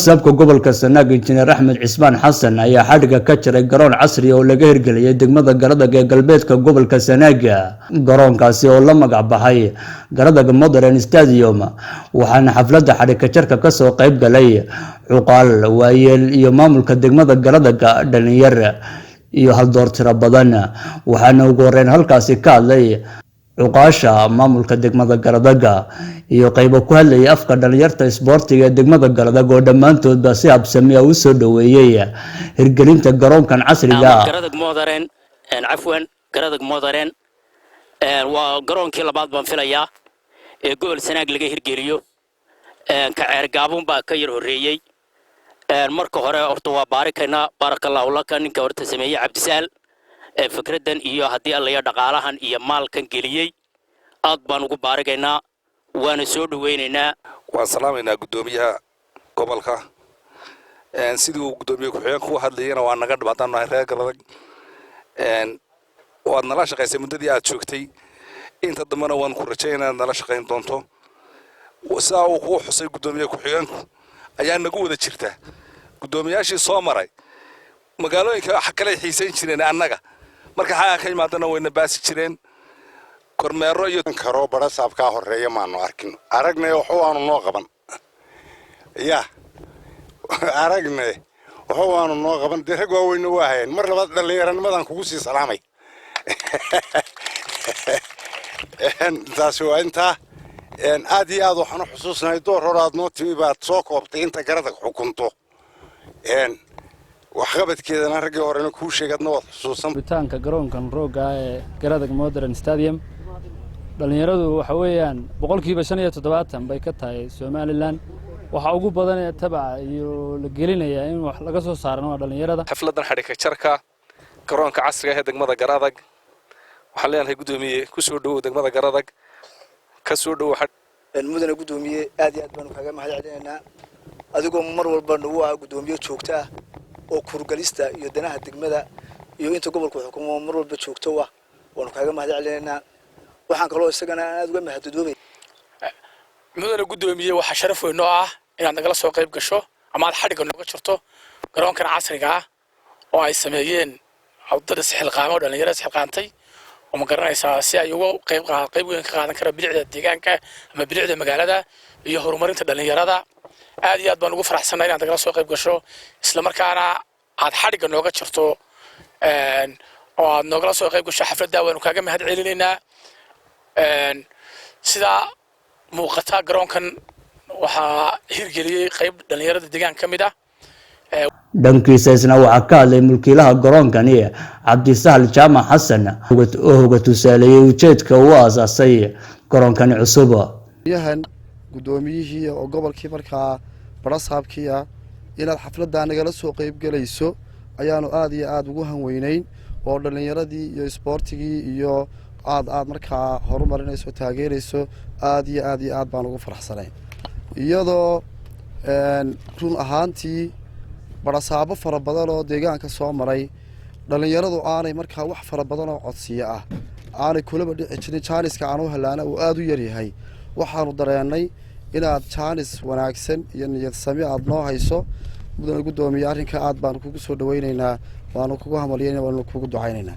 barasaabka gobolka Sanaag Injineer Axmed Cismaan Xasan ayaa xadhiga ka jaray garoon casri oo laga hirgeliyay degmada Garadag ee galbeedka gobolka Sanaag. Garoonkaasi oo la magac baxay Garadag Modern Stadium waxaana xafladda xadhiga jarka ka soo qayb galay cuqaal waayeel iyo maamulka degmada Garadag dhalinyaro iyo hal door tiro badan. Waxaana ugu horeyn halkaasi ka hadlay cuqaasha maamulka degmada Garadag iyo qaybo ku hadlay afka dhalinyarta isboortiga ee degmada Garadag oo dhamaantoodba si habsami ah u soo dhaweeyay hirgelinta garoonkan casriga ah. Garadag Modern Garadag Modern waa garoonkii labaad baan filayaa ee gobol Sanaag laga hirgeliyo ka ceergaabun baa ka yar horeeyay. marka hore horta waa barakallahu laka ninka horta sameeyay Cabdisaal fikradan iyo hadii alla ya dhaqaalahan iyo maalkan geliyay aad baan ugu baaragaynaa waana soo dhaweynaynaa. waan salaameynaa gudoomiyaha gobolka sidoo gudoomiyaha ku xigeen ku hadlayna waa naga dhibaatanahay reer Garadag waad nala shaqaysay muddadii aad joogtay inta dambana waan ku rajaynaynaa nala shaqayn doonto. wasaa uu ku xusay gudoomiyaha ku xigeen ayaa nagu wada jirta gudoomiyaashii soo maray magaalooyinka wax kale xiisayn jireen annaga marka xayaa ka yimaadana wayna baasi jireen kormeero iyo karo barasaabka horeeya maanu arkin aragnay wuxuu aanu noo qaban aragnay wuxuu aanu noo qaban dirag waaweyna waa hayeen mar labaad dhalinyaranimadan kugu sii salaamay taasi waa intaa aad iyo aad waxaan xusuusnahay door horaad noo timi baad soo koobtay inta Garadag xukunto waxqabadkeedana ragii horena ku sheegadna waad xusuusan bitaanka garoonkan rooga ee Garadag Modern Stadium dhalinyaradu waxa weeyaan 75% bay ka tahay Somaliland waxa ugu badan ee tabac iyo la gelinaya in wax laga soo saarno dhalinyarada. xafladan xadhiga jarka garoonka casriga ah ee degmada Garadag waxaan leenahay gudoomiye ku soo dhaw degmada Garadag ka soo dhaw mudane gudoomiye aad iyo aad baan kaga mahadcelinaynaa adigoo mar walba nagu ah gudoomiye joogto ah oo kurgalista iyo danaha degmada iyo inta gobolka xukumo mar walba joogto ah waan kaga mahadcelinaynaa. waxaan kaloo isagana aad uga mahaddoobay mudane gudoomiye waxa sharaf weyn oo ah inaad nagala soo qayb gasho ama aad xadhiga nooga jirto garoonkan casriga ah oo ay sameeyeen hawdada xilqaamo dhalinyarada xilqaantay oo ma garanaysaa si ay uga qayb weyn ka qaadan kara bilicda deegaanka ama bilicda magaalada iyo horumarinta dhalinyarada. aad iyo aad baan ugu faraxsanahay inaad nagala soo qayb gasho isla markaana aad xadhiga nooga jirto oo aad nagala soo qayb gasho xafladda waan kaaga mahadcelinaynaa. sida muuqata garoonkan waxaa hirgeliyay qayb dhalinyarada deegaanka kamid ah. dhankiisa isna waxa ka hadlay mulkiilaha garoonkani Cabdisaal Jaamac Xasan oo hoga tusaaleeyay ujeedka uu aasaasay garoonkani cusub. yahan gudoomiyihii oo gobolkii markaa barasaabkii inaad xafladda nagala soo qayb galayso ayaanu aad iyo aad ugu hanweynayn oo dhalinyaradii iyo isboortigii iyo aad markaa horumarinayso taageerayso aad iyo aad baan ugu faraxsanayn iyadoo run ahaantii barasaabo fara badan oo deegaanka soo maray dhalinyaradu aanay markaa wax fara badan oo codsiyo ah aanay kulaba dhici jirin jaaniska aan u helaana uu aad u yar yahay. waxaanu dareennay inaad jaanis wanaagsan iyo niyad sami aad noo hayso mudane gudoomiye arrinka aad baan kugu soo dhaweynaynaa waanu kugu hamaliyeynaa waanu kugu ducaynaynaa.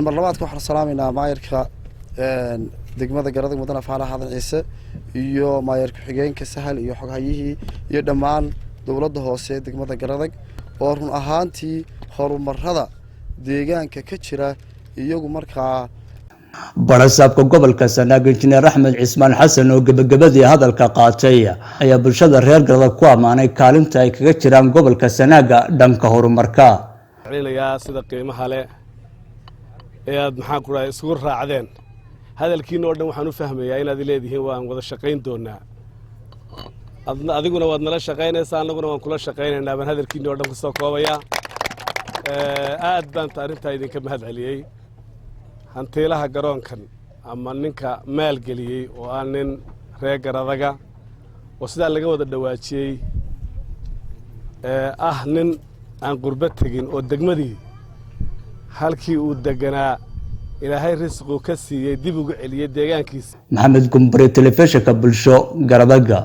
mar labaadka waxaan salaameynaa maayarka degmada Garadag mudane Faarax Xadan Ciise iyo maayar ku xigeenka Sahal iyo xoghayihii iyo dhammaan dawladda hoose ee degmada Garadag oo run ahaantii horumarada deegaanka ka jira iyagu markaa barasaabka gobolka Sanaag Injineer Axmed Cismaan Xasan oo gabagabadii hadalka qaatay ayaa bulshada reer Garadag ku amaanay kaalinta ay kaga jiraan gobolka Sanaag dhanka horumarka. sida qiimaha leh ee aad maxaan ku raay isku raacdeen hadalkiina oo dhan waxaan u fahmayaa inaad leedihiin waan wada shaqayn doonaa adiguna waad nala shaqaynaysaa annaguna waan kula shaqaynaynaa baan hadalkiina oo dhan ku soo koobaya. aad baan arrintaa idinka mahadceliyay hantiilaha garoonkan ama ninka maalgeliyay oo aan nin reer Garadaga oo sidaa laga wada dhawaajiyay nin aan qurba tagin oo degmadii halkii uu deganaa ilaahay risqo ka siiyay dib ugu celiyay deegaankiisa. Maxamed Gumbare telefishinka bulsho Garadaga.